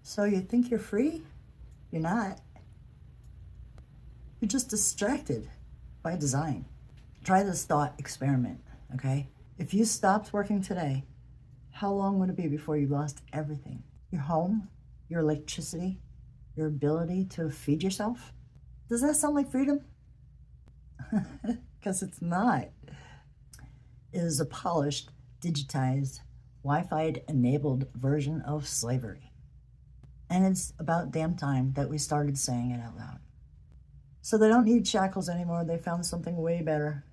So you think you're free? You're not. You're just distracted by design. Try this thought experiment, okay? If you stopped working today, how long would it be before you lost everything? Your home, your electricity, your ability to feed yourself? Does that sound like freedom? Because it's not. It is a polished, digitized, Wi-Fi enabled version of slavery. And it's about damn time that we started saying it out loud. So they don't need shackles anymore. They found something way better.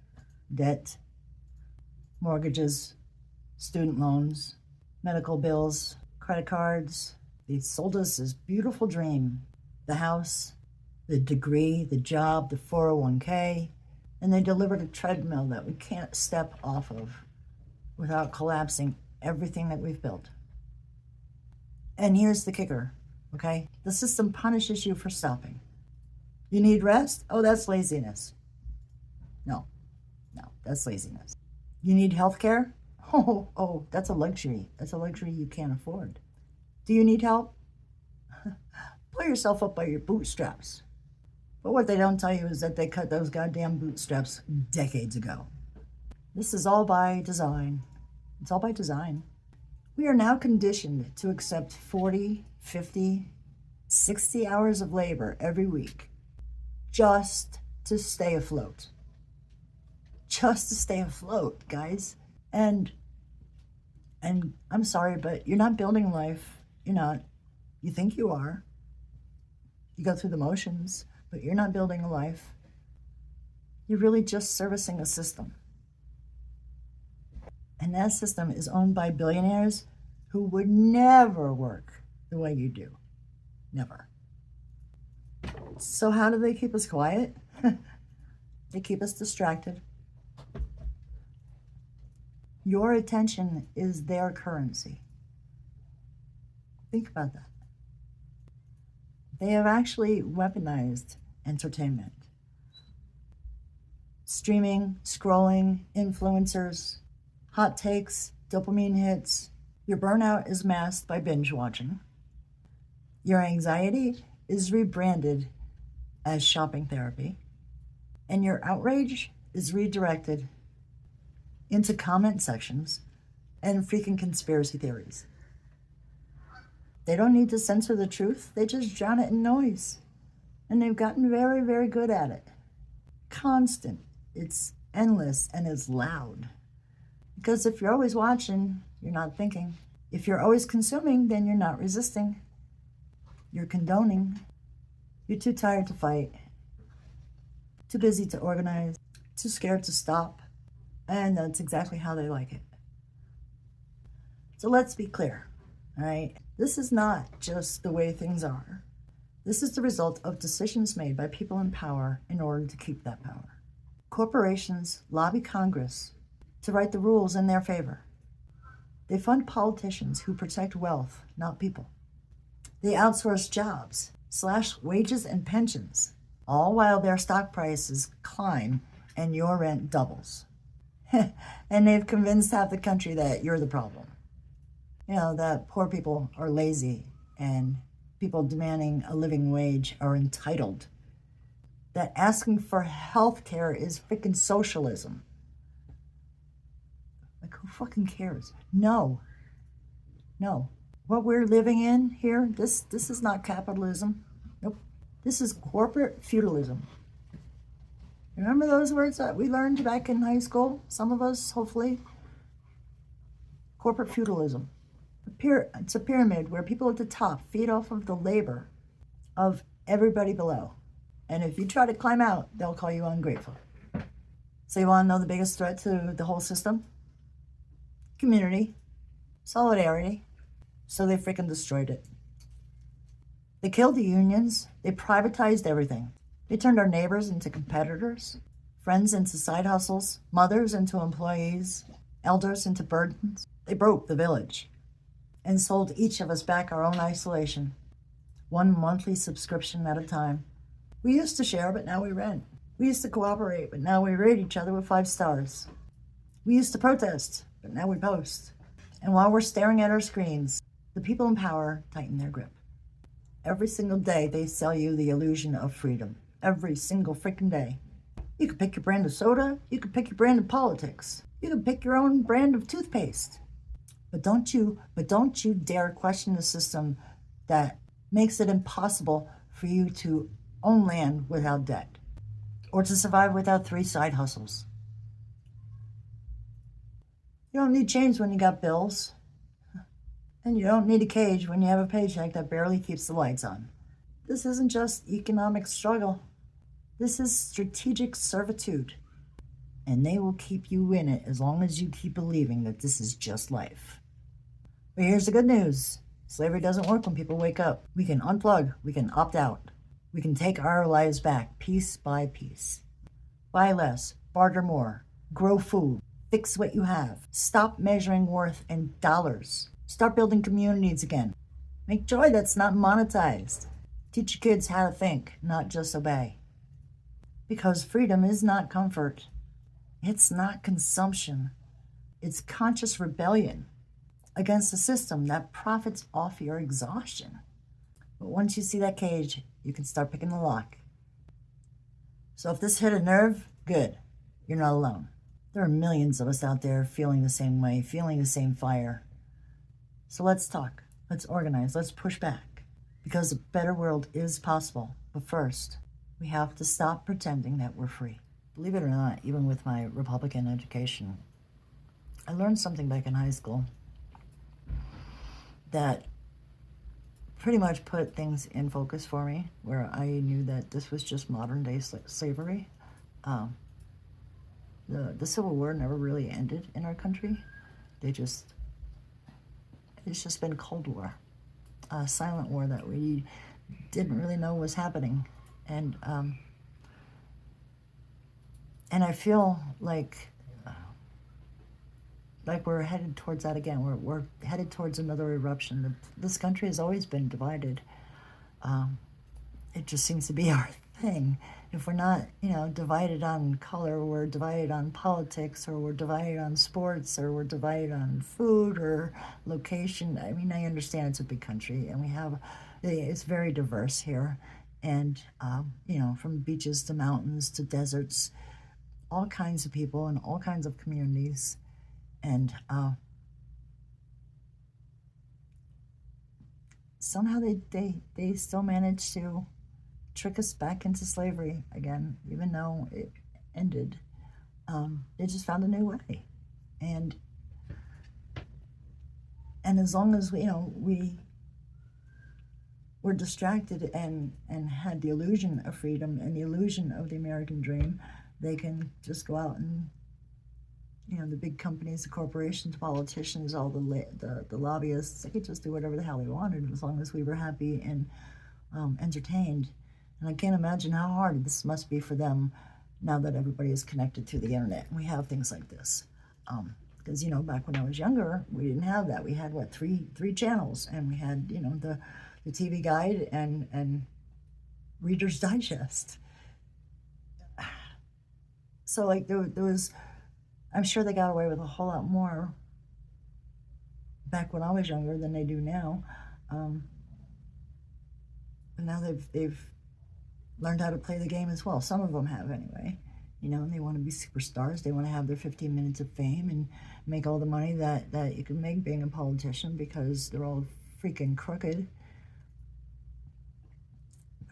Debt, mortgages, student loans, medical bills, credit cards. They sold us this beautiful dream. The house, the degree, the job, the 401k, and they delivered a treadmill that we can't step off of without collapsing everything that we've built. And here's the kicker, okay? The system punishes you for stopping. You need rest? Oh, that's laziness. No, that's laziness. You need health care? Oh, that's a luxury. That's a luxury you can't afford. Do you need help? Pull yourself up by your bootstraps. But what they don't tell you is that they cut those goddamn bootstraps decades ago. This is all by design. It's all by design. We are now conditioned to accept 40, 50, 60 hours of labor every week just to stay afloat. Just to stay afloat, guys. And I'm sorry, but you're not building life. You're not. You think you are. You go through the motions, but you're not building a life. You're really just servicing a system. And that system is owned by billionaires who would never work the way you do. Never. So how do they keep us quiet? They keep us distracted. Your attention is their currency. Think about that. They have actually weaponized entertainment. Streaming, scrolling, influencers, hot takes, dopamine hits. Your burnout is masked by binge watching. Your anxiety is rebranded as shopping therapy. And your outrage is redirected into comment sections and freaking conspiracy theories. They don't need to censor the truth. They just drown it in noise. And they've gotten very, very good at it. Constant. It's endless and it's loud. Because if you're always watching, you're not thinking. If you're always consuming, then you're not resisting. You're condoning. You're too tired to fight. Too busy to organize. Too scared to stop. And that's exactly how they like it. So let's be clear, all right? This is not just the way things are. This is the result of decisions made by people in power in order to keep that power. Corporations lobby Congress to write the rules in their favor. They fund politicians who protect wealth, not people. They outsource jobs, slash wages and pensions, all while their stock prices climb and your rent doubles. And they've convinced half the country that you're the problem. You know, that poor people are lazy and people demanding a living wage are entitled. That asking for health care is freaking socialism. Like, who fucking cares? No. What we're living in here, this is not capitalism. Nope. This is corporate feudalism. Remember those words that we learned back in high school? Some of us, hopefully. Corporate feudalism. It's a pyramid where people at the top feed off of the labor of everybody below. And if you try to climb out, they'll call you ungrateful. So you want to know the biggest threat to the whole system? Community. Solidarity. So they freaking destroyed it. They killed the unions. They privatized everything. They turned our neighbors into competitors, friends into side hustles, mothers into employees, elders into burdens. They broke the village and sold each of us back our own isolation, one monthly subscription at a time. We used to share, but now we rent. We used to cooperate, but now we rate each other with 5 stars. We used to protest, but now we post. And while we're staring at our screens, the people in power tighten their grip. Every single day, they sell you the illusion of freedom. Every single freaking day. You can pick your brand of soda. You can pick your brand of politics. You can pick your own brand of toothpaste. But don't you dare question the system that makes it impossible for you to own land without debt or to survive without 3 side hustles. You don't need chains when you got bills. And you don't need a cage when you have a paycheck that barely keeps the lights on. This isn't just economic struggle. This is strategic servitude. And they will keep you in it as long as you keep believing that this is just life. But here's the good news. Slavery doesn't work when people wake up. We can unplug. We can opt out. We can take our lives back piece by piece. Buy less. Barter more. Grow food. Fix what you have. Stop measuring worth in dollars. Start building communities again. Make joy that's not monetized. Teach your kids how to think, not just obey. Because freedom is not comfort. It's not consumption. It's conscious rebellion against a system that profits off your exhaustion. But once you see that cage, you can start picking the lock. So if this hit a nerve, good. You're not alone. There are millions of us out there feeling the same way, feeling the same fire. So let's talk. Let's organize. Let's push back. Because a better world is possible. But first, we have to stop pretending that we're free. Believe it or not, even with my Republican education, I learned something back in high school that pretty much put things in focus for me, where I knew that this was just modern day slavery. The Civil War never really ended in our country. It's just been Cold War, a silent war that we didn't really know was happening. And I feel like we're headed towards that again. We're headed towards another eruption. This country has always been divided. It just seems to be our thing. If we're not, divided on color, we're divided on politics, or we're divided on sports, or we're divided on food or location. I mean, I understand it's a big country, and it's very diverse here. And, from beaches to mountains to deserts, all kinds of people and all kinds of communities. And somehow they still manage to trick us back into slavery again, even though it ended. They just found a new way. And as long as we were distracted and had the illusion of freedom and the illusion of the American dream, they can just go out and the big companies, the corporations, politicians, all the lobbyists, they could just do whatever the hell they wanted as long as we were happy and entertained. And I can't imagine how hard this must be for them now that everybody is connected through the internet. And we have things like this. Because, back when I was younger, we didn't have that. We had, three channels. And we had, the TV Guide and Reader's Digest. So, there was... I'm sure they got away with a whole lot more back when I was younger than they do now. And now they've learned how to play the game as well. Some of them have, anyway. And they want to be superstars. They want to have their 15 minutes of fame and make all the money that you can make being a politician, because they're all freaking crooked.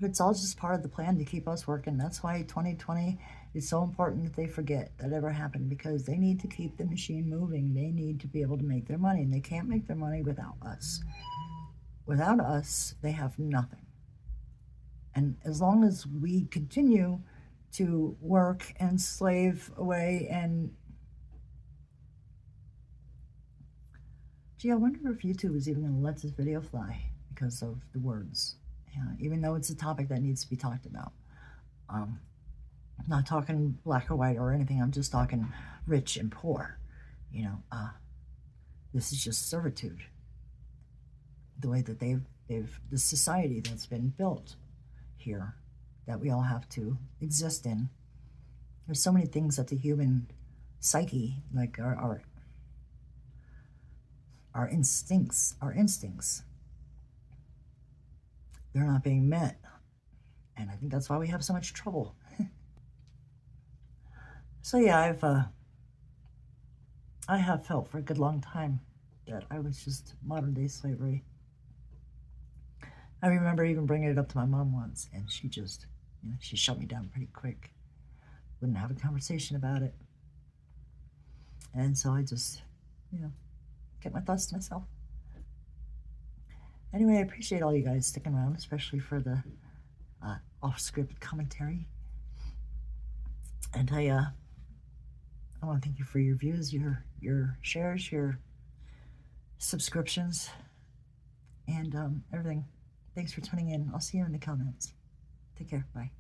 But it's all just part of the plan to keep us working. That's why 2020 is so important that they forget that ever happened, because they need to keep the machine moving. They need to be able to make their money, and they can't make their money without us. Without us, they have nothing. And as long as we continue to work and slave away and... Gee, I wonder if YouTube is even going to let this video fly because of the words. Even though it's a topic that needs to be talked about. I'm not talking black or white or anything. I'm just talking rich and poor. This is just servitude. The way that the society that's been built here, that we all have to exist in. There's so many things that the human psyche, like our instincts, they're not being met. And I think that's why we have so much trouble. So yeah, I have felt for a good long time that I was just modern day slavery. I remember even bringing it up to my mom once, and she just, she shut me down pretty quick. Wouldn't have a conversation about it. And so I just, kept my thoughts to myself. Anyway, I appreciate all you guys sticking around, especially for the off-script commentary. And I want to thank you for your views, your shares, your subscriptions, and everything. Thanks for tuning in. I'll see you in the comments. Take care. Bye.